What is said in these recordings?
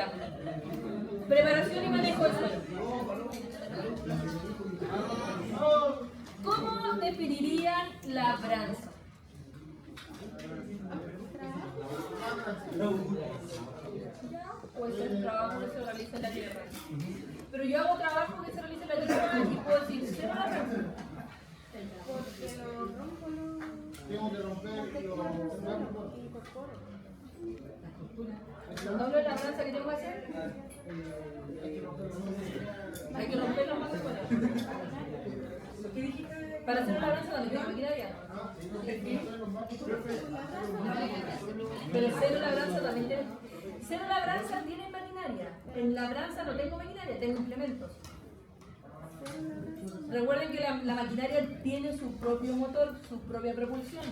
Ya. Preparación y manejo del suelo. ¿Cómo definirían labranza? Puede ser trabajo que se realiza en la tierra. Pero yo hago trabajo que se realiza en la tierra y puedo decir cero labranza. Porque lo rompo, Tengo que romper lo ¿No hablo de labranza que tengo que hacer? Hay que romper los más afuera. ¿Qué dijiste? Para hacer una labranza también tengo maquinaria. Pero cero labranza también tiene. Cero labranza tiene maquinaria. En labranza no tengo maquinaria, tengo implementos. Recuerden que la maquinaria tiene su propio motor, su propia propulsión.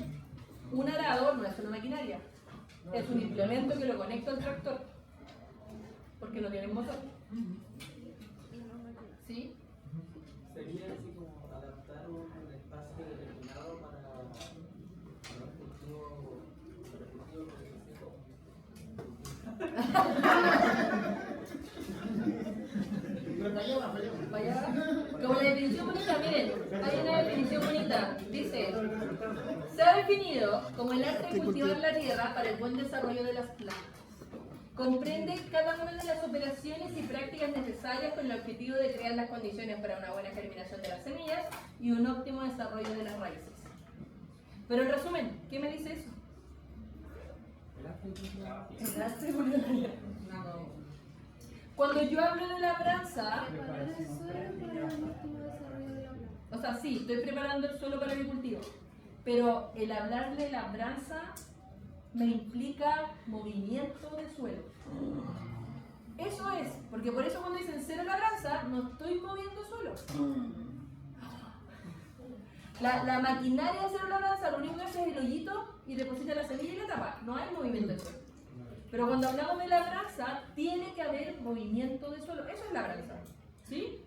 Un arador no es una maquinaria, es un implemento que lo conecto al tractor, porque no tiene motor. ¿Sí? Sería así como adaptar un espacio determinado para un cultivo Vaya, como la definición bonita, miren, hay una definición bonita. Dice, se ha definido como el arte de cultivar la tierra para el buen desarrollo de las plantas. Comprende cada una de las operaciones y prácticas necesarias con el objetivo de crear las condiciones para una buena germinación de las semillas y un óptimo desarrollo de las raíces. Pero en resumen, ¿qué me dice eso? El arte de cultivar la tierra. Cuando yo hablo de labranza, o sea, sí, estoy preparando el suelo para mi cultivo, pero el hablar de labranza me implica movimiento de suelo. Eso es, porque por eso cuando dicen cero labranza, no estoy moviendo suelo. La maquinaria de cero labranza lo único que hace es el hoyito y deposita la semilla y la tapa, no hay movimiento de suelo. Pero cuando hablamos de labranza, tiene que haber movimiento de suelo. Eso es labranza. ¿Sí?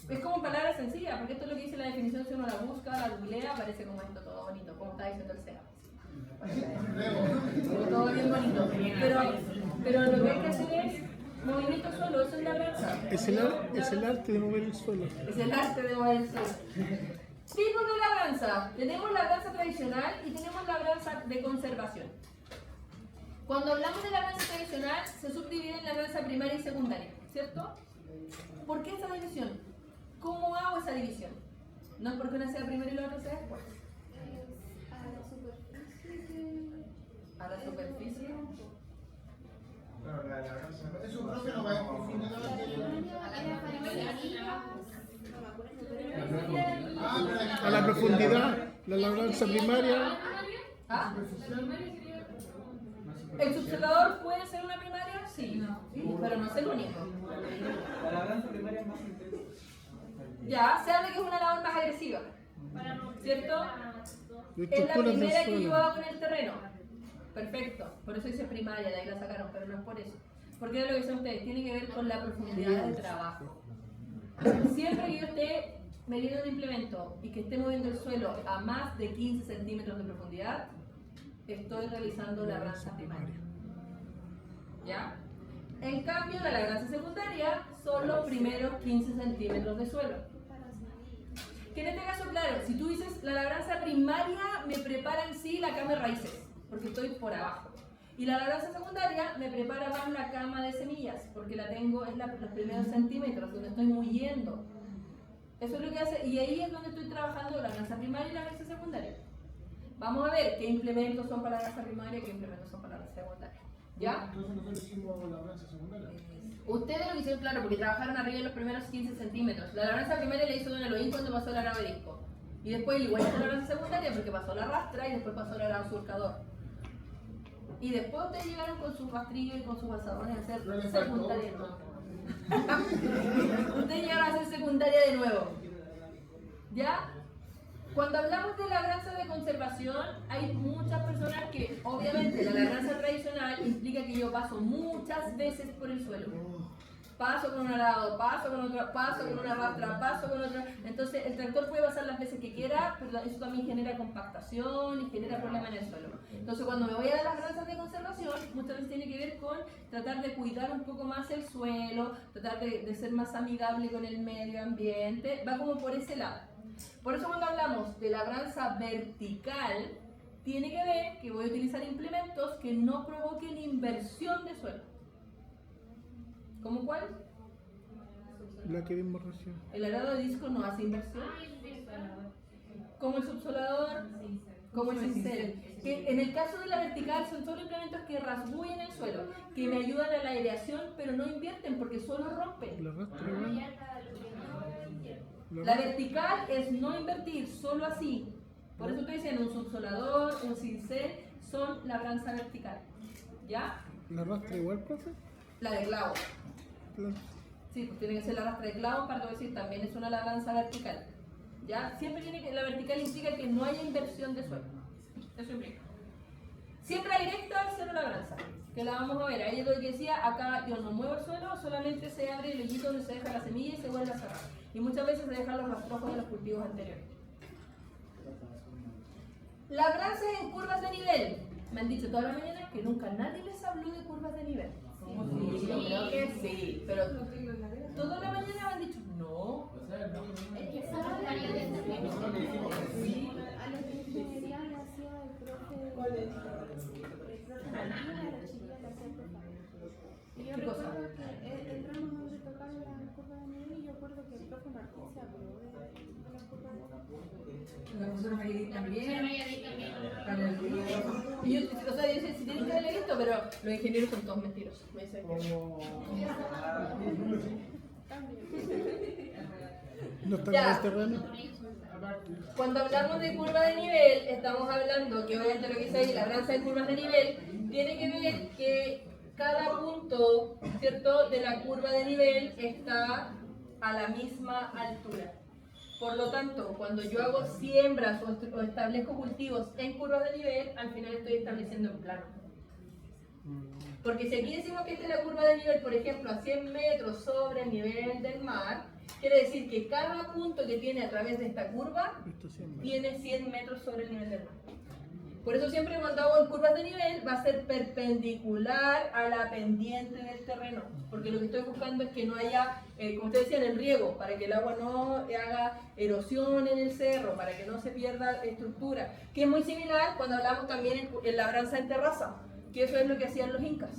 Es como palabra sencilla, porque esto es lo que dice la definición. Si uno la busca, la googlea, parece como esto todo bonito, como está diciendo el SEA. Todo bien bonito. Pero lo que hay que hacer es movimiento de suelo, eso es labranza. Es el arte de mover el suelo. Es el arte de mover el suelo. Tipos de labranza. Tenemos labranza tradicional y tenemos labranza de conservación. Cuando hablamos de labranza tradicional, se subdivide en labranza primaria y secundaria, ¿cierto? ¿Por qué esa división? ¿Cómo hago esa división? No es porque una sea primero y la otra sea después. a la superficie. A la superficie. Claro, la labranza. Es un profe no va en profundidad. A la profundidad, la labranza primaria. ¿Ah? ¿El subsolador puede ser una primaria? Sí, pero no es el único. La labranza primaria es más intensa. Ya, se habla que es una labor más agresiva, ¿cierto? De Es la estructuras del primera que yo suelo. hago en el terreno. Perfecto, por eso dice primaria, de ahí la sacaron, pero no es por eso. Porque es lo que dicen ustedes, tiene que ver con la profundidad de trabajo. Siempre que yo esté midiendo un implemento y que esté moviendo el suelo a más de 15 centímetros de profundidad, estoy realizando labranza primaria. ¿Ya? En cambio, la labranza secundaria son los primeros 15 centímetros de suelo. Que en este caso, claro, si tú dices la labranza primaria me prepara en sí la cama de raíces, porque estoy por abajo. Y la labranza secundaria me prepara más la cama de semillas, porque la tengo en los primeros centímetros, donde estoy muyendo. Eso es lo que hace, y ahí es donde estoy trabajando la labranza primaria y la labranza secundaria. Vamos a ver qué implementos son para la labranza primaria y qué implementos son para la labranza secundaria. ¿Ya? Entonces nosotros hicimos la labranza secundaria. Ustedes lo hicieron claro, porque trabajaron arriba de los primeros 15 centímetros. La labranza primaria la hizo Don Elohim cuando pasó el arado de disco. Y después igual hizo la labranza secundaria porque pasó la rastra y después pasó el arado surcador. Y después ustedes llegaron con sus rastrillos y con sus pasadores a hacer secundaria de nuevo. Ustedes llegaron a hacer secundaria de nuevo. ¿Ya? Cuando hablamos de labranza de conservación, hay muchas personas que, obviamente, la labranza tradicional implica que yo paso muchas veces por el suelo. paso con un arado, paso con otro, paso con una rastra, paso con otra. Entonces el tractor puede pasar las veces que quiera, pero eso también genera compactación y genera problemas en el suelo. Entonces cuando me voy a las granjas de conservación, muchas veces tiene que ver con tratar de cuidar un poco más el suelo, tratar de ser más amigable con el medio ambiente, va como por ese lado. Por eso cuando hablamos de labranza vertical, tiene que ver que voy a utilizar implementos que no provoquen inversión de suelo. ¿Cómo cuál? La que vimos recién. El arado de disco no hace inversión. Como el subsolador, como el cincel. Que en el caso de la vertical son solo implementos que rasgullen el suelo, que me ayudan a la aireación, pero no invierten porque solo rompen. La rastra igual. La vertical es no invertir, solo así. Por eso estoy diciendo un subsolador, un cincel, son labranza vertical. ¿Ya? La rastra igual, profe. La de clavo. La- Sí, pues tiene que ser la rastra de clavo para decir también es una labranza vertical. ¿Ya? Siempre tiene que, la vertical implica que no haya inversión de suelo. Eso implica. Siembra directa al cero labranza, que la vamos a ver. Ahí es lo que decía, acá yo no muevo el suelo, solamente se abre el hoyito donde se deja la semilla y se vuelve a cerrar. Y muchas veces se dejan los rastrojos de los cultivos anteriores. Labranzas en curvas de nivel. Me han dicho toda la mañana que nunca nadie les habló de curvas de nivel. Sí, yo creo que sí, pero toda la mañana me han dicho no. Es que esa es la área de Nosotros le hicimos que sí. a los de ingeniería le hacía el profe Martínez, a la chiquilla le hacía el profe. Y yo ¿Qué cosa? recuerdo que el ramo donde tocaron la curva de nivel, y yo recuerdo que el profe Martín se habló de la curva de nivel. La profesora Mayedit también. Y yo, o sea, yo sé, si tienen que haberle visto, pero los ingenieros son todos mentirosos. Me dicen que No está Ya. en el terreno. cuando hablamos de curva de nivel, estamos hablando que obviamente lo que dice ahí, labranza de curvas de nivel, tiene que ver que cada punto, ¿cierto?, de la curva de nivel está a la misma altura. Por lo tanto, cuando yo hago siembras o establezco cultivos en curvas de nivel, al final estoy estableciendo en plano. Porque si aquí decimos que esta es la curva de nivel, por ejemplo, a 100 metros sobre el nivel del mar, quiere decir que cada punto que tiene a través de esta curva Esto siempre. tiene 100 metros sobre el nivel del mar. Por eso siempre cuando hago en curvas de nivel va a ser perpendicular a la pendiente del terreno, porque lo que estoy buscando es que no haya, como ustedes decían, el riego, para que el agua no haga erosión en el cerro, para que no se pierda estructura, que es muy similar cuando hablamos también en labranza en terraza, que eso es lo que hacían los incas,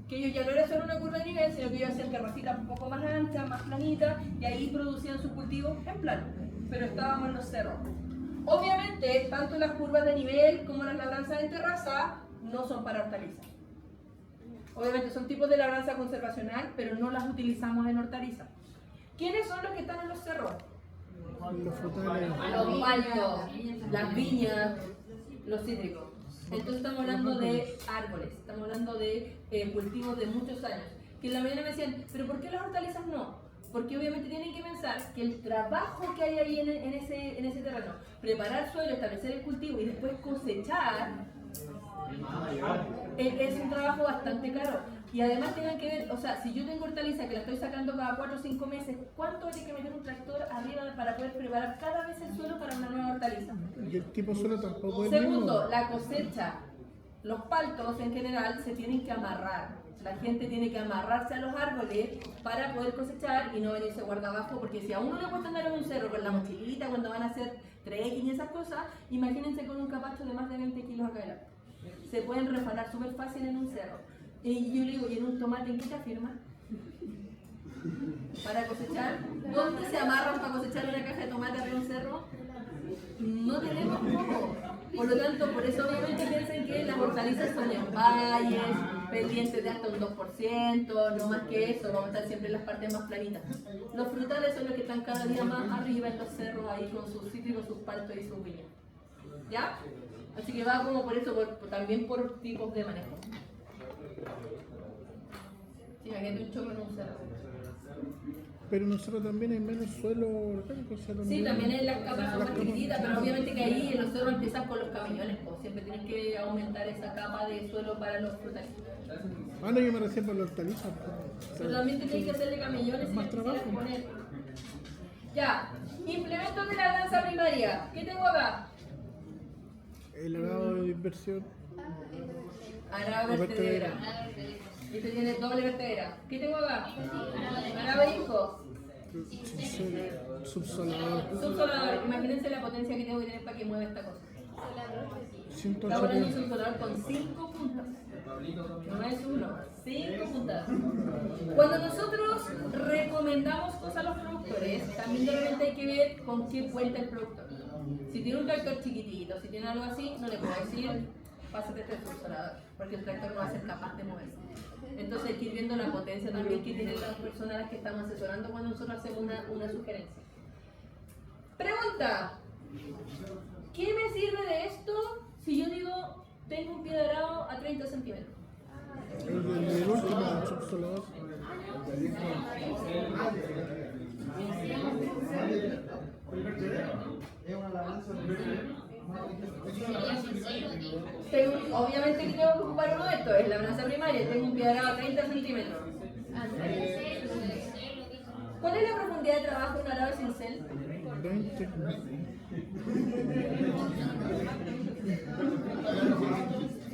que ellos ya no era solo una curva de nivel, sino que ellos hacían terracitas un poco más anchas, más planitas, y ahí producían sus cultivos en plano, pero estábamos en los cerros. Obviamente, tanto las curvas de nivel como las labranzas en terraza no son para hortalizas. Obviamente son tipos de labranza conservacional, pero no las utilizamos en hortalizas. ¿Quiénes son los que están en los cerros? Los frutales. Los paltos, las viñas, los cítricos. Entonces estamos hablando de árboles, estamos hablando de cultivos de muchos años. Que en la mañana me decían, ¿pero por qué las hortalizas no? Porque obviamente tienen que pensar que el trabajo que hay ahí en ese terreno, preparar suelo, establecer el cultivo y después cosechar, es un trabajo bastante caro. Y además tengan que ver, o sea, si yo tengo hortaliza que la estoy sacando cada 4 o 5 meses, ¿cuánto hay que meter un tractor arriba para poder preparar cada vez el suelo para una nueva hortaliza? Y el tipo suelo tampoco es el Segundo, mismo. la cosecha. Los paltos en general se tienen que amarrar. La gente tiene que amarrarse a los árboles para poder cosechar y no venirse guardabajo, porque si a uno le cuesta andar en un cerro con la mochilita cuando van a hacer trekking y esas cosas, imagínense con un capacho de más de 20 kilos acá adelante. Se pueden refanar súper fácil en un cerro. Y yo le digo, ¿y en un tomate en qué te afirma? Para cosechar. ¿Dónde se amarran para cosechar una caja de tomate arriba de un cerro? No tenemos cómo. Por lo tanto, por eso obviamente piensen que las hortalizas son en valles, pendientes de hasta un 2%, no más que eso, vamos a estar siempre en las partes más planitas. Los frutales son los que están cada día más arriba en los cerros, ahí con sus cítricos, sus paltos y sus viñas. ¿Ya? Así que va como por eso, también por tipos de manejo. Sí, imagínate un choco en un cerro. Pero nosotros también hay menos suelo orgánico. Sí, también en las capas son más chiquititas, pero obviamente que ahí en los cerros empiezan con los camellones, pues siempre tienes que aumentar esa capa de suelo para los frutales. Ah, no, yo me refiero por la hortaliza. Pero también te tienes que hacerle camellones y Más trabajo. poner. Ya, implementos de la danza primaria. ¿Qué tengo acá? El arado de inversión. Arado vertedera. Este tiene doble vertedera. ¿Qué tengo acá? Arado de disco. Subsolador. Subsolador. Imagínense la potencia que tengo que tener para que mueva esta cosa. Estamos hablando de un 180. subsolador con 5 puntas. No es uno, 5 puntas. Cuando nosotros recomendamos cosas a los productores, también de repente hay que ver con qué cuenta el productor. Si tiene un tractor chiquitito, si tiene algo así, no le puedo decir, pásate este subsolador, porque el tractor no va a ser capaz de moverse. Entonces hay que ir viendo la potencia también que tienen las personas a las que estamos asesorando cuando nosotros hacemos una sugerencia. Pregunta, ¿qué me sirve de esto si yo digo tengo un pie de arado a 30 centímetros? El último subsolador. Obviamente que tengo que ocupar uno de estos, es la balanza primaria, tengo un pie de arado a 30 centímetros. ¿Cuál es la profundidad de trabajo de un arado de cincel? 20.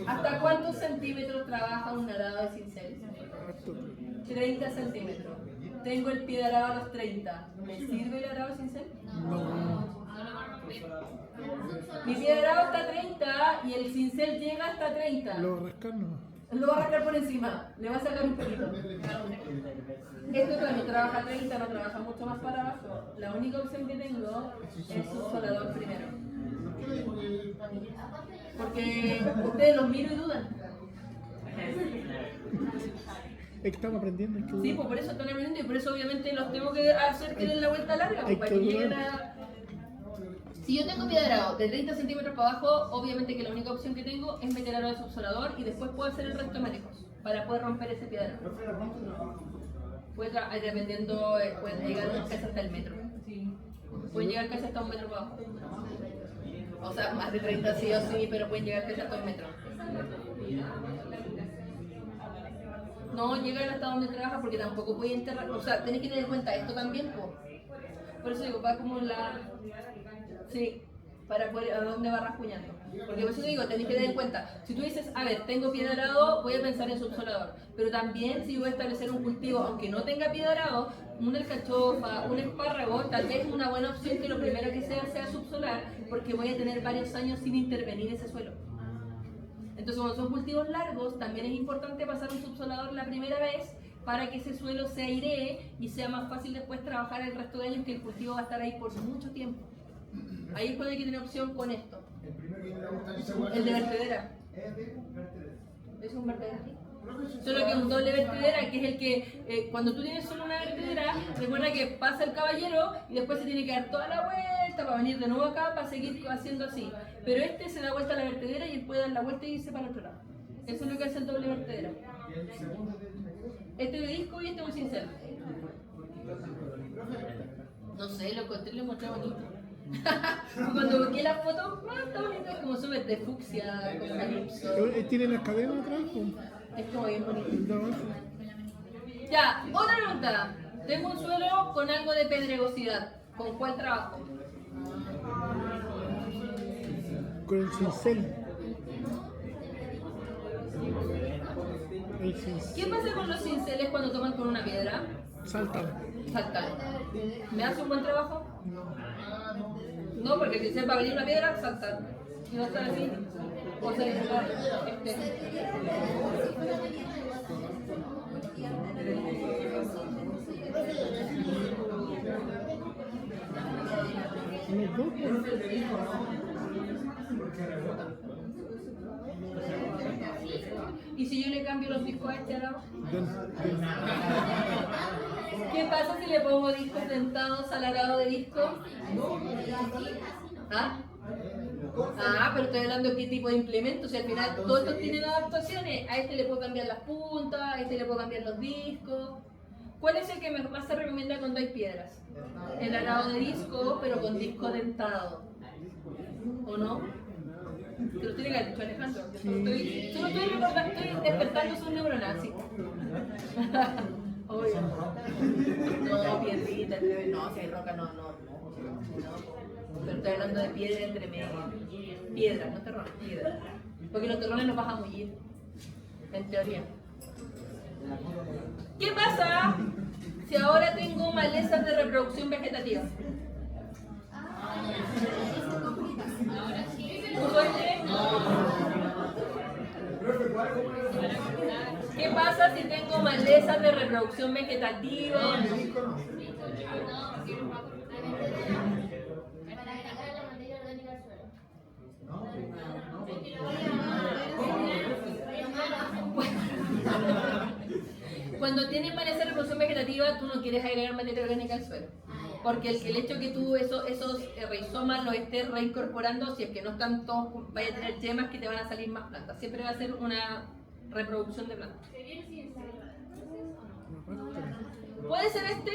¿Hasta cuántos centímetros trabaja un arado de cincel? 30 centímetros. Tengo el pie de arado a los 30. ¿Me sirve el arado de cincel? No. Mi pie de arado está a 30 y el cincel llega hasta 30. Lo rascamos. Lo va a arrancar por encima, le va a sacar un poquito. Esto cuando trabaja 30 no trabaja mucho más para abajo. La única opción que tengo es subsolador primero. Porque ustedes los miro y dudan. Es que estamos aprendiendo. Hay que Sí, pues por eso están aprendiendo y por eso obviamente los tengo que hacer que den la vuelta larga. Hay Para que que lleguen dudar. a... Si yo tengo pie de arado de 30 centímetros para abajo, obviamente que la única opción que tengo es meter arado de subsolador y después puedo hacer el resto de manejos para poder romper ese pie de arado. Dependiendo, pueden llegar casi hasta el metro. Pueden llegar casi hasta un metro para abajo. O sea, más de 30 sí o sí, pero pueden llegar casi hasta un metro. No llegan hasta donde trabaja porque tampoco pueden enterrar. O sea, tenés que tener en cuenta esto también, po. Por eso digo, va como la... Sí, para poder, a dónde va rasguñando. Porque por eso digo, tenés que tener en cuenta, si tú dices, a ver, tengo pie de arado, voy a pensar en subsolador. Pero también si voy a establecer un cultivo, aunque no tenga pie de arado, una alcachofa, un espárrago, tal vez es una buena opción que lo primero que sea subsolar, porque voy a tener varios años sin intervenir ese suelo. Entonces cuando son cultivos largos, también es importante pasar un subsolador la primera vez para que ese suelo se airee y sea más fácil después trabajar el resto de años, que el cultivo va a estar ahí por mucho tiempo. Ahí es cuando hay que tener opción con esto. El de vertedera. Es un vertedera. Solo que un doble vertedera, que es el que cuando tú tienes solo una vertedera, recuerda que pasa el caballero y después se tiene que dar toda la vuelta para venir de nuevo acá para seguir haciendo así. Pero este se da vuelta a la vertedera y él puede dar la vuelta y irse para el otro lado. Eso es lo que hace el doble vertedera. Este de disco y este es un cincel. No sé, lo encontré y lo encontré bonito. Cuando busqué la foto, está bonito, es como súper de fucsia, como calipso. ¿Tiene las cadenas atrás? Es como bien bonito. ¿De abajo? Ya, otra pregunta. Tengo un suelo con algo de pedregosidad. ¿Con cuál trabajo? Con el cincel. El cincel. ¿Qué pasa con los cinceles cuando toman con una piedra? Saltan. Saltan. ¿Me hace un buen trabajo? No, porque el cincel va a venir una piedra, saltar. Y va a estar así. O sea, Los dos. ¿y si yo le cambio los discos a este lado? Del- ¿Qué pasa si le pongo discos dentados al arado de disco? ¿Ah? Ah, pero estoy hablando de qué tipo de implementos. Si al final todos estos tienen adaptaciones, a este le puedo cambiar las puntas, a este le puedo cambiar los discos. ¿Cuál es el que más se recomienda cuando hay piedras? El arado de disco, pero con disco dentado. ¿O no? Te lo tiene que haber dicho Alejandro. Yo solo estoy recordando, estoy despertando sus neuronas, sí. Obvio. No, piedrita, no, si hay roca, no. Pero estoy hablando de piedra entre medio. Piedra, no terrones, piedra. Porque los terrones los vas a mullir. En teoría. ¿Qué pasa si ahora tengo malezas de reproducción vegetativa? ¿Uso este? ¿Qué pasa si tengo malezas de reproducción vegetativa? Para agregar la materia orgánica al suelo. Cuando tienes maleza de reproducción vegetativa, tú no quieres agregar materia orgánica al suelo. Porque el hecho que tú esos rizomas los estés reincorporando, si es que no están todos, vaya a tener yemas que te van a salir más plantas. Siempre va a ser una reproducción de plantas. ¿Puede ser este?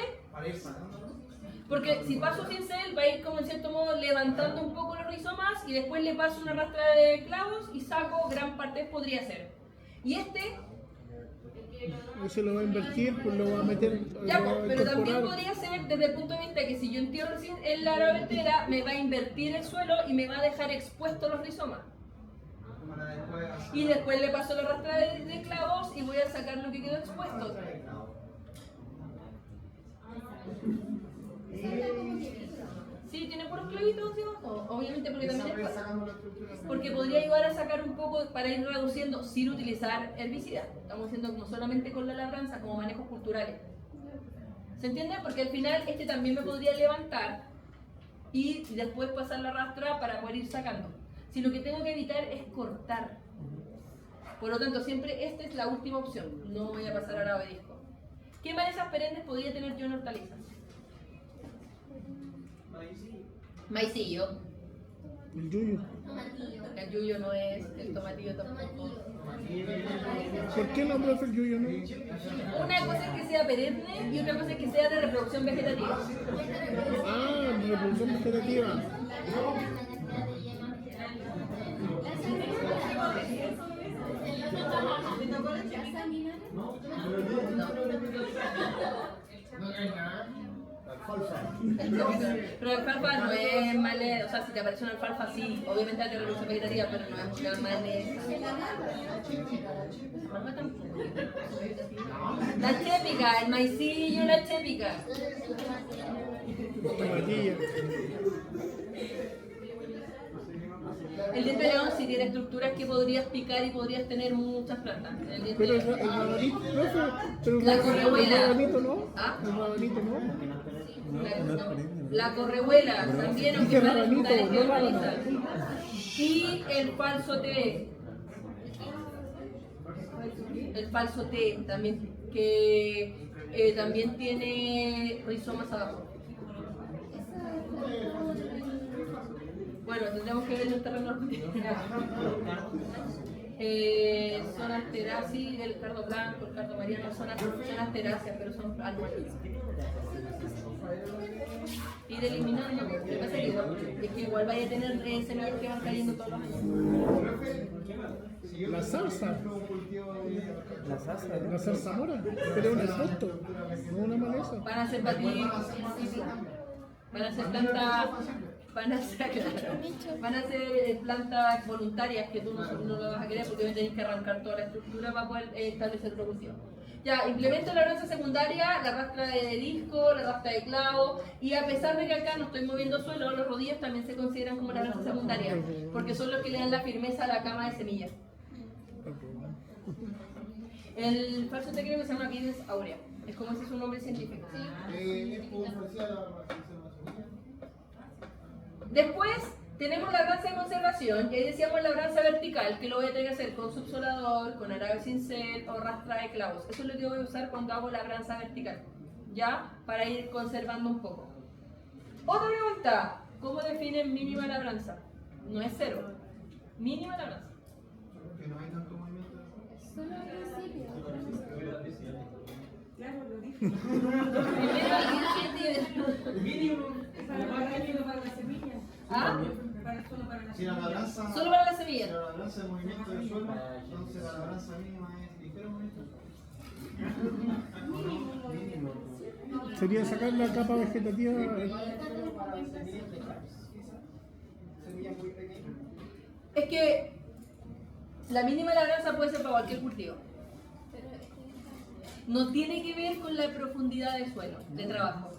Porque si paso sin cel, va a ir como en cierto modo levantando un poco los rizomas y después le paso una rastra de clavos y saco gran parte, podría ser. Y este... Eso lo va a invertir, pues lo va a meter. Ya, lo va a pero también incorporar. podría ser desde el punto de vista que si yo entierro en la arabetera, me va a invertir el suelo y me va a dejar expuestos los rizomas. Y después le paso la rastra de clavos y voy a sacar lo que quedó expuesto. Sí, tiene puros clavitos debajo, obviamente porque también es porque podría ayudar a sacar un poco para ir reduciendo sin utilizar herbicidas. Estamos haciendo como solamente con la labranza, como manejos culturales. ¿Se entiende? Porque al final este también me podría levantar y después pasar la rastra para poder ir sacando. Si lo que tengo que evitar es cortar. Por lo tanto, siempre esta es la última opción. No voy a pasar a disco. ¿Qué malezas perennes podría tener yo en hortalizas? Maicillo. El yuyo. El yuyo no es, el tomatillo tampoco. ¿Por qué no, profe, el yuyo no? Una cosa es que sea perenne y otra cosa es que sea de reproducción vegetativa. Ah, reproducción vegetativa. Pero la alfalfa no es maleza, o sea, si te aparece una alfalfa, sí, obviamente hay reproducción vegetativa, pero no es una maleza. La chépica, el maicillo, la chépica. Tomatilla. El diente de león sí tiene estructuras que podrías picar y podrías tener muchas plantas. El diente Pero de el león. rabanito, profe, pero La el correhuela. rabanito no. ¿Ah? El rabanito no. La correhuela también, aunque Dije van a rabanito, resultar no rábano. georganizar. Y el falso té. El falso té también, que también tiene rizomas abajo. Bueno, tendremos que ver el terreno. Son asteráceas, el cardo blanco, el cardo mariano, son asteráceas, pero son anuales. Ir eliminando, lo que pasa es que igual vaya a tener semillas que van cayendo todos los años. La salsa. La salsa, La zarzamora. Pero es un arbusto, no una maleza. Van a ser batidos, van a ser plantas, van a ser plantas voluntarias que tú no lo vas a querer porque tenés que arrancar toda la estructura para poder establecer producción. Ya, implemento la labranza secundaria, la rastra de disco, la rastra de clavo, y a pesar de que acá no estoy moviendo suelo, los rodillos también se consideran como labranza secundaria, porque son los que le dan la firmeza a la cama de semillas. El falso te creo que se llama Vides aurea, es como si es un nombre científico. Después tenemos la labranza de conservación, y ahí decíamos la labranza vertical, que lo voy a tener que hacer con subsolador, con arabe cincel o rastra de clavos. Eso es lo que voy a usar cuando hago labranza vertical, ¿ya? Para ir conservando un poco. Otra pregunta, ¿cómo definen mínima labranza? No es cero, mínima labranza. Solo al principio. Claro, lo dije. Primero el Mínimo. Para la semilla. ¿Ah? Solo para la Si la labranza. Solo para la Si semilla. la labranza es movimiento del suelo, entonces la labranza mínima es ligero movimiento del suelo. Sería sacar la capa vegetativa. Es que la mínima labranza puede ser para cualquier cultivo. No tiene que ver con la profundidad de suelo, de trabajo.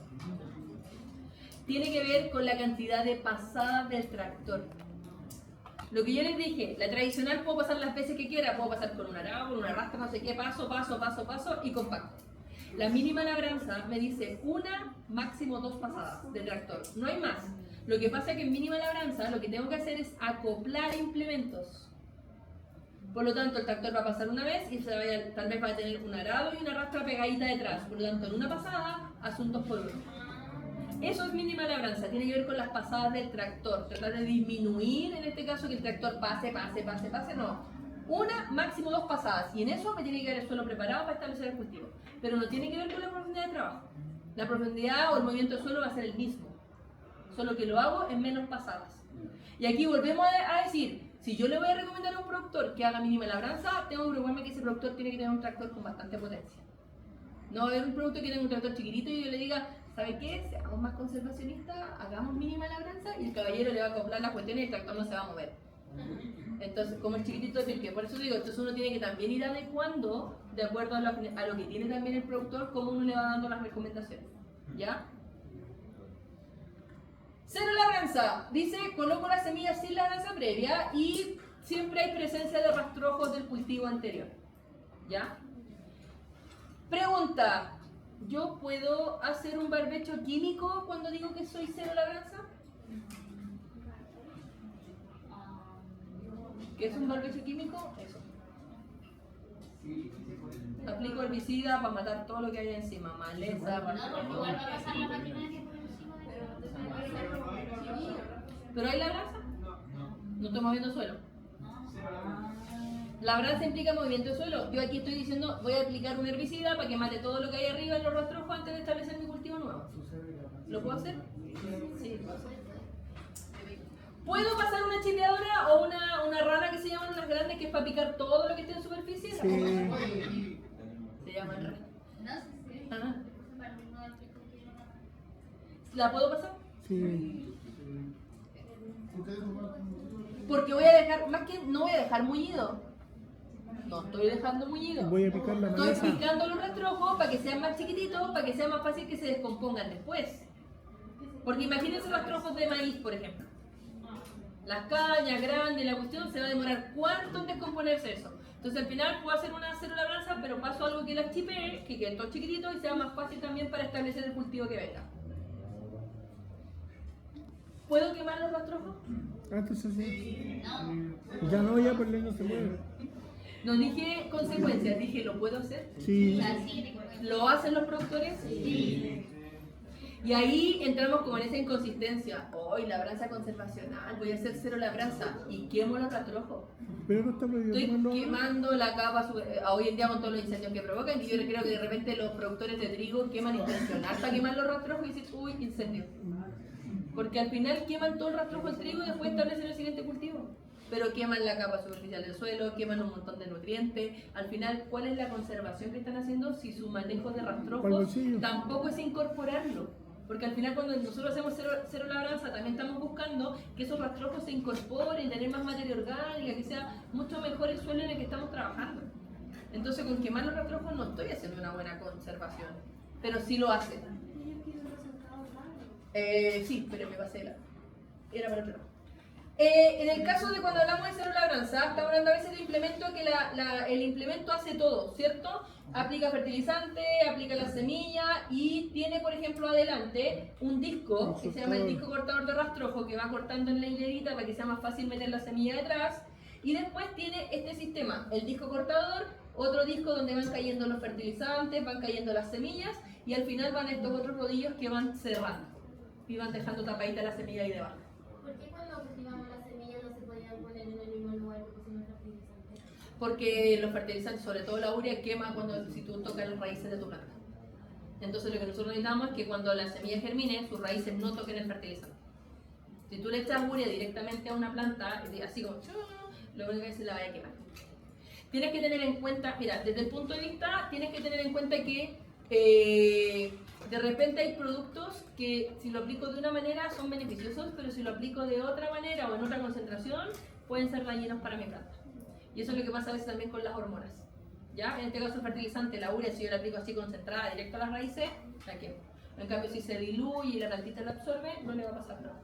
Tiene que ver con la cantidad de pasadas del tractor. Lo que yo les dije, la tradicional puedo pasar las veces que quiera, puedo pasar con un arado, con una rastra, no sé qué, paso y compacto. La mínima labranza me dice una, máximo 2 pasadas de tractor, no hay más. Lo que pasa es que en mínima labranza lo que tengo que hacer es acoplar implementos. Por lo tanto, el tractor va a pasar una vez y tal vez va a tener un arado y una rastra pegadita detrás. Por lo tanto, en una pasada, hace un 2 por 1. Eso es mínima labranza, tiene que ver con las pasadas del tractor. Tratar de disminuir, en este caso, que el tractor pase, no. Una, máximo 2 pasadas. Y en eso me tiene que quedar el suelo preparado para establecer el cultivo. Pero no tiene que ver con la profundidad de trabajo. La profundidad o el movimiento del suelo va a ser el mismo. Solo que lo hago en menos pasadas. Y aquí volvemos a decir, si yo le voy a recomendar a un productor que haga mínima labranza, tengo que preocuparme que ese productor tiene que tener un tractor con bastante potencia. No va a haber un productor que tenga un tractor chiquitito y yo le diga, ¿sabe qué? Seamos más conservacionistas, hagamos mínima labranza y el caballero le va a acoplar las cuestiones y el tractor no se va a mover. Entonces, como el chiquitito es el que, por eso digo, entonces uno tiene que también ir adecuando de acuerdo a lo que tiene también el productor, cómo uno le va dando las recomendaciones. ¿Ya? Cero labranza. Dice, coloco las semillas sin labranza previa y siempre hay presencia de rastrojos del cultivo anterior. ¿Ya? Pregunta, ¿yo puedo hacer un barbecho químico cuando digo que soy cero labranza? ¿Qué es un barbecho químico? Eso. Aplico herbicida para matar todo lo que hay encima, maleza, ¿pero hay labranza? No estoy moviendo suelo. Labranza implica movimiento de suelo. Yo aquí estoy diciendo, voy a aplicar un herbicida para que mate todo lo que hay arriba en los rastrojos antes de establecer mi cultivo nuevo. ¿Lo puedo hacer? Sí, lo puedo hacer. ¿Puedo pasar una chileadora o una rana que se llaman unas grandes que es para picar todo lo que esté en superficie? Sí. Se llaman rana. Ajá. ¿La puedo pasar? Sí. Porque voy a dejar, más que no voy a dejar mullido. No estoy dejando mullido. Voy a picar la Estoy maleza. picando los rastrojos para que sean más chiquititos, para que sea más fácil que se descompongan después. Porque imagínense rastrojos de maíz, por ejemplo. Las cañas grandes, la cuestión se va a demorar cuánto en descomponerse eso. Entonces al final puedo hacer una cero labranza, pero paso algo que las chipee, que queden todos chiquititos y sea más fácil también para establecer el cultivo que venga. ¿Puedo quemar los rastrojos? Ah, entonces sí. Ya no, ya por ley no se mueve. No dije consecuencias, dije lo puedo hacer. Sí. ¿Lo hacen los productores? Sí. Y ahí entramos como en esa inconsistencia. Hoy, labranza conservacional, voy a hacer cero labranza y quemo los rastrojos. Pero no está prohibido Estoy quemarlo. quemando la capa, hoy en día con todos los incendios que provocan, y yo creo que de repente los productores de trigo queman intencional para quemar los rastrojos y dicen, uy, incendio. Porque al final queman todo el rastrojo del trigo y después establecen el siguiente cultivo. Pero queman la capa superficial del suelo, queman un montón de nutrientes. Al final, ¿cuál es la conservación que están haciendo si su manejo de rastrojos tampoco es incorporarlo? Porque al final cuando nosotros hacemos cero labranza también estamos buscando que esos rastrojos se incorporen, tener más materia orgánica, que sea mucho mejor el suelo en el que estamos trabajando. Entonces con quemar los rastrojos no estoy haciendo una buena conservación, pero sí lo hace. Sí, pero me pasé era para otro. En el caso de cuando hablamos de cero labranza, estamos hablando a veces del implemento que el implemento hace todo, ¿cierto? Aplica fertilizante, aplica la semilla y tiene, por ejemplo, adelante un disco que se llama el disco cortador de rastrojo que va cortando en la hilerita para que sea más fácil meter la semilla detrás. Y después tiene este sistema, el disco cortador, otro disco donde van cayendo los fertilizantes, van cayendo las semillas y al final van estos otros rodillos que van cerrando y van dejando tapadita la semilla ahí debajo. ¿Por qué cuando cultivamos las semillas no se podían poner en el mismo lugar que pusimos los fertilizantes? Porque los fertilizantes, sobre todo la urea, quema si tú tocas las raíces de tu planta. Entonces lo que nosotros necesitamos es que cuando la semilla germine, sus raíces no toquen el fertilizante. Si tú le echas urea directamente a una planta, así como, lo único que se la va a quemar. Tienes que tener en cuenta, mira, desde el punto de vista, tienes que tener en cuenta que de repente hay productos que si lo aplico de una manera son beneficiosos, pero si lo aplico de otra manera o en otra concentración, pueden ser dañinos para mi planta. Y eso es lo que pasa a veces también con las hormonas. ¿Ya? En este caso el fertilizante, la urea, si yo la aplico así concentrada directo a las raíces, la quemo. En cambio, si se diluye y la plantita la absorbe, no le va a pasar nada.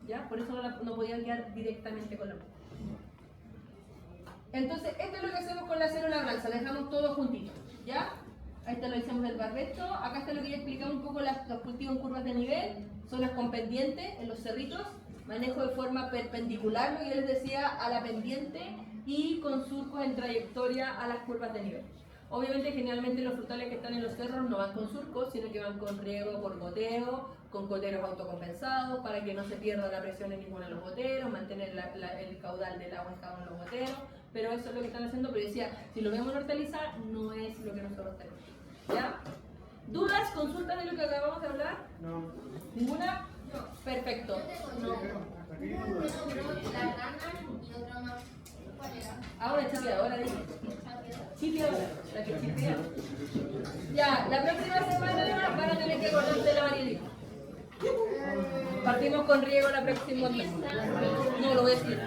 ¿Ya? Por eso no podía quedar directamente con la planta. Entonces, esto es lo que hacemos con la célula grasa, la dejamos todo juntito. ¿Ya? Ahí está lo que hicimos del barbecho. Acá está lo que ya explicamos un poco los cultivos en curvas de nivel, zonas con pendiente en los cerritos, manejo de forma perpendicular, lo que yo les decía, a la pendiente y con surcos en trayectoria a las curvas de nivel. Obviamente, generalmente los frutales que están en los cerros no van con surcos, sino que van con riego por goteo, con goteros autocompensados para que no se pierda la presión en ninguno de los goteros, mantener el caudal del agua en cada uno de los goteros. Pero eso es lo que están haciendo, pero decía, si lo vemos en hortaliza, no es lo que nosotros tenemos. ¿Ya? ¿Dudas, consultas de lo que acabamos de hablar? No. ¿Ninguna? Perfecto. Ahora chipeadora, dije. Chipeadora, la que chipea. Ya, la próxima semana van a tener que acordarse de la variedad. Partimos con riego la próxima semana. No lo voy a decir.